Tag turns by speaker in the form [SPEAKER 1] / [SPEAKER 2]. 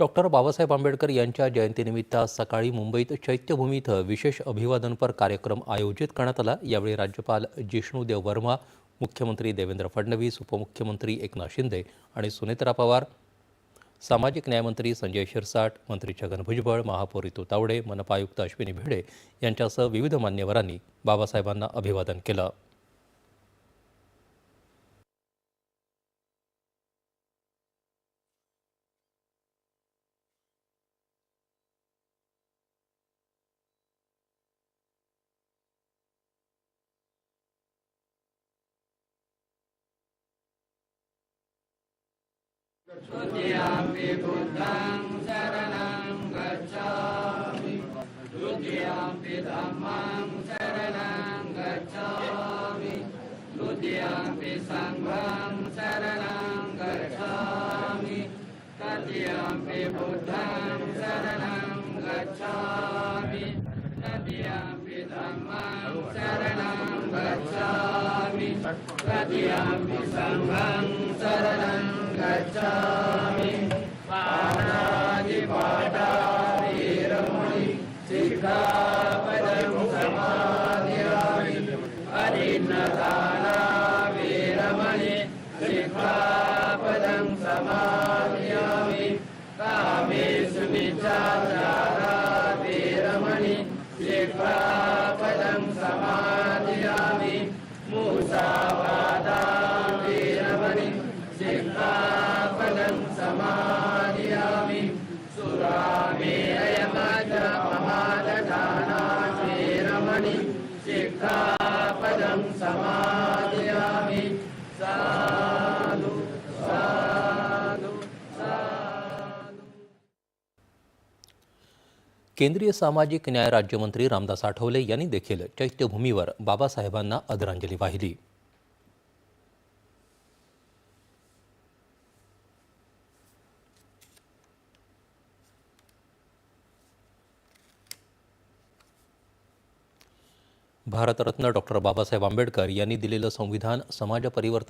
[SPEAKER 1] Doctor Babasaheb Ambedkar यांच्या जयंतीनिमित्त आज सकाळी मुंबईत चैत्यभूमी इथं विशेष अभिवादनपर कार्यक्रम आयोजित करण्यात आला। यावेळी राज्यपाल जिष्णुदेव वर्मा, मुख्यमंत्री देवेंद्र फडणवीस, उपमुख्यमंत्री एकनाथ शिंदे आणि सुनेत्रा पवार, सामाजिक न्यायमंत्री संजय शिरसाट, मंत्री छगन भुजबळ, महापौर रितू तावडे, मनपा आयुक्त अश्विनी भिडे यांच्यासह विविध मान्यवरांनी बाबासाहेबांना अभिवादन केलं।
[SPEAKER 2] द्वितीयम्पि बुद्धं शरणं गच्छामि द्वितीयम्पि धम्मं शरणं गच्छामि द्वितीयम्पि संघं शरणं गच्छामि तृतीयम्पि बुद्धं शरणं गच्छामि तृतीयम्पि धम्मं शरणं गच्छामि तृतीयम्पि संघं शरणं गच्छामि। पाणातिपाटा वीरमणि सिक्खापदं समादयामि। अरिन्नदाना वीरमणि सिक्खापदं समादयामि। कामेषु मिथ्याचारा वीरमणि सिक्खापदं समादयामि। मुसावादा वीरमणि सिक्खापदं समादयामि। सुरामेरयमद्रपमादधाना वीरमणि सिक्खापदं समादयामि। साधु साधु साधु।
[SPEAKER 1] केंद्रीय सामाजिक न्याय राज्यमंत्री रामदास आठवले यांनी देखील चैत्यभूमीवर बाबासाहेबांना आदरांजली वाहिली। भारतरत्न डॉक्टर बाबासाहेब आंबेडकर यांनी दिलेलं संविधान समाज परिवर्तन